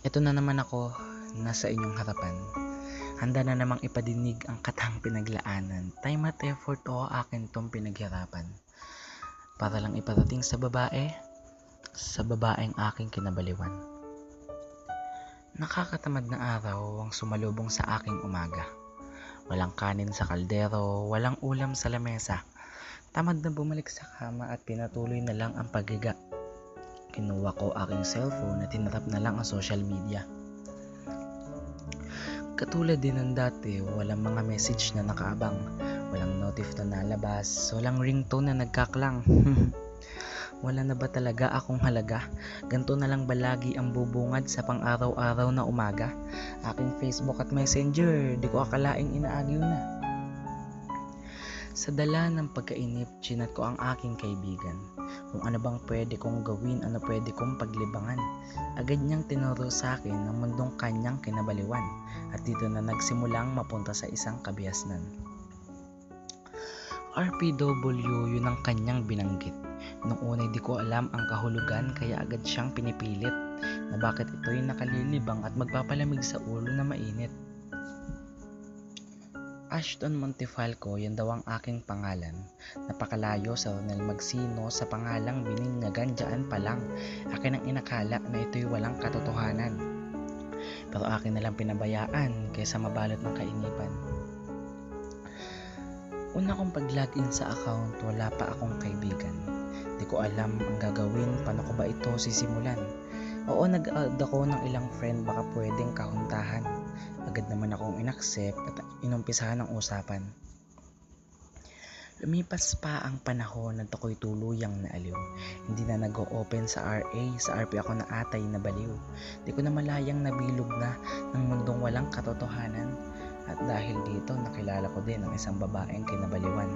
Ito na naman ako, nasa inyong harapan. Handa na namang ipadinig ang katang pinaglaanan. Time at effort o akin tong pinaghirapan. Para lang iparating sa babaeng aking kinabaliwan. Nakakatamad na araw ang sumalubong sa aking umaga. Walang kanin sa kaldero, walang ulam sa lamesa. Tamad na bumalik sa kama at pinatuloy na lang ang paghiga. Kinuha ko aking cellphone at tinarap na lang ang social media. Katulad din ng dati, walang mga message na nakaabang, walang notif na nalabas, walang ringtone na nagkaklang. Wala na ba talaga akong halaga? Ganto na lang ba lagi ang bubungad sa pang-araw-araw na umaga? Aking Facebook at Messenger, di ko akalaing inaagyo na. Sa dala ng pagkainip, chinat ko ang aking kaibigan. Kung ano bang pwede kong gawin, ano pwede kong paglibangan. Agad niyang tinuro sa akin ang mundong kanyang kinabaliwan. At dito na nagsimulang mapunta sa isang kabiasnan. RPW yun ang kanyang binanggit. Nung unay di ko alam ang kahulugan kaya agad siyang pinipilit na bakit ito'y nakalilibang at magpapalamig sa ulo na mainit. Ashton Montefalco, yan daw ang aking pangalan. Napakalayo sa Ronel Magsino sa pangalang bininyagan dyan pa lang. Akin ang inakala na ito'y walang katotohanan. Pero akin nalang pinabayaan kaysa mabalot ng kainipan. Una kong pag-login sa account, wala pa akong kaibigan. Di ko alam ang gagawin, paano ko ba ito sisimulan. Oo, nag-add ako ng ilang friend baka pwedeng kahuntahan. Agad naman akong inaccept at inumpisahan ang usapan. Lumipas pa ang panahon at ako'y tuluyang naaliw. Hindi na nag-o-open sa RA, sa RP ako na atay na baliw. Di ko na malayang nabilog na ng mundong walang katotohanan. At dahil dito nakilala ko din ang isang babaeng kinabaliwan.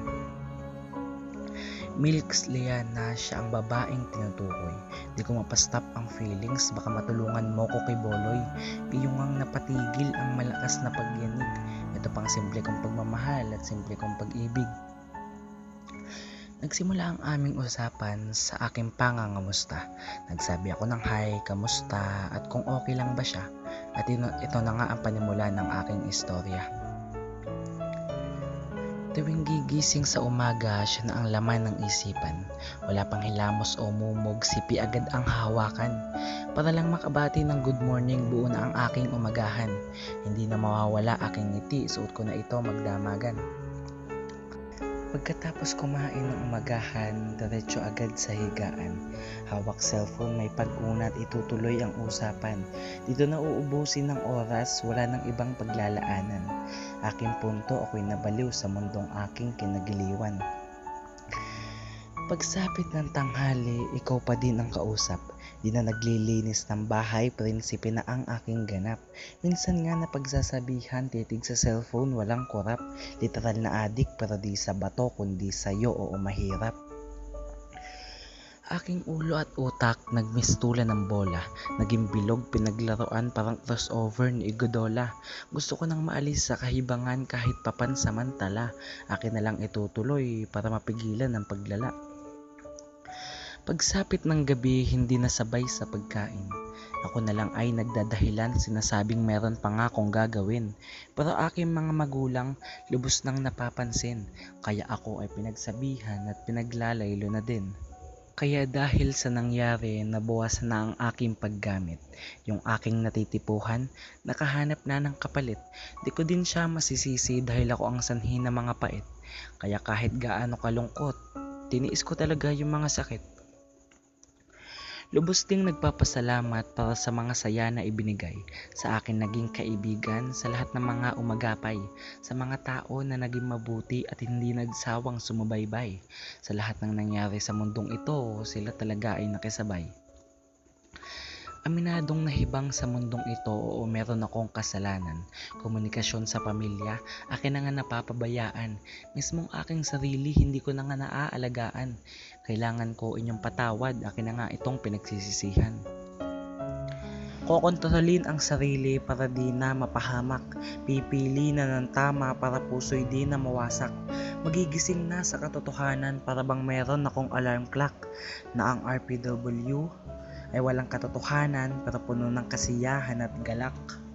Milks Liana, siya ang babaeng tinutukoy. Di ko mapastop ang feelings, baka matulungan mo ko kay Boloy. Iyong ang napatigil ang malakas na pagyanig. Ito pang simple kong pagmamahal at simple kong pag-ibig. Nagsimula ang aming usapan sa aking pangangamusta. Nagsabi ako ng hi, kamusta, at kung okay lang ba siya. At ito na nga ang panimula ng aking istorya. Tuwing gigising sa umaga, siya na ang laman ng isipan. Wala pang hilamos o mumog, sipi agad ang hawakan. Para lang makabati ng good morning, buo na ang aking umagahan. Hindi na mawawala aking ngiti, suot ko na ito magdamagan. Pagkatapos kumain ng umagahan, diretso agad sa higaan. Hawak cellphone, may pag-unat, itutuloy ang usapan. Dito na uubusin ng oras, wala nang ibang paglalaanan. Aking punto, ako'y nabaliw sa mundong aking kinagiliwan. Pagsapit ng tanghali, ikaw pa din ang kausap. Di na naglilinis ng bahay, prinsipe na ang aking ganap. Minsan nga na pagsasabihan, titig sa cellphone, walang kurap. Literal na adik, pero di sa bato, kundi sa'yo o mahirap. Aking ulo at utak, nagmistulan ng bola. Naging bilog, pinaglaruan, parang crossover ni Iguodala. Gusto ko nang maalis sa kahibangan kahit papansamantala. Akin na lang itutuloy para mapigilan ang paglala. Pagsapit ng gabi, hindi nasabay sa pagkain. Ako na lang ay nagdadahilan, sinasabing meron pa nga akong gagawin. Pero aking mga magulang, lubos nang napapansin. Kaya ako ay pinagsabihan at pinaglalaylo na din. Kaya dahil sa nangyari, nabawasan na ang aking paggamit. Yung aking natitipuhan, nakahanap na ng kapalit. Di ko din siya masisisi dahil ako ang sanhi ng mga pait. Kaya kahit gaano kalungkot, tiniis ko talaga yung mga sakit. Lubos ding nagpapasalamat para sa mga saya na ibinigay, sa akin naging kaibigan, sa lahat ng mga umagapay, sa mga tao na naging mabuti at hindi nagsawang sumubaybay. Sa lahat ng nangyari sa mundong ito, sila talaga ay nakisabay. Aminadong nahibang sa mundong ito, oo, meron akong kasalanan. Komunikasyon sa pamilya, akin na nga napapabayaan. Mismong aking sarili, hindi ko na nga naaalagaan. Kailangan ko inyong patawad, akin na nga itong pinagsisisihan. Kokontrolin ang sarili para di na mapahamak. Pipili na ng tama para puso'y di na mawasak. Magigising na sa katotohanan para bang meron akong alarm clock na ang RPW ay walang katotohanan pero puno ng kasiyahan at galak.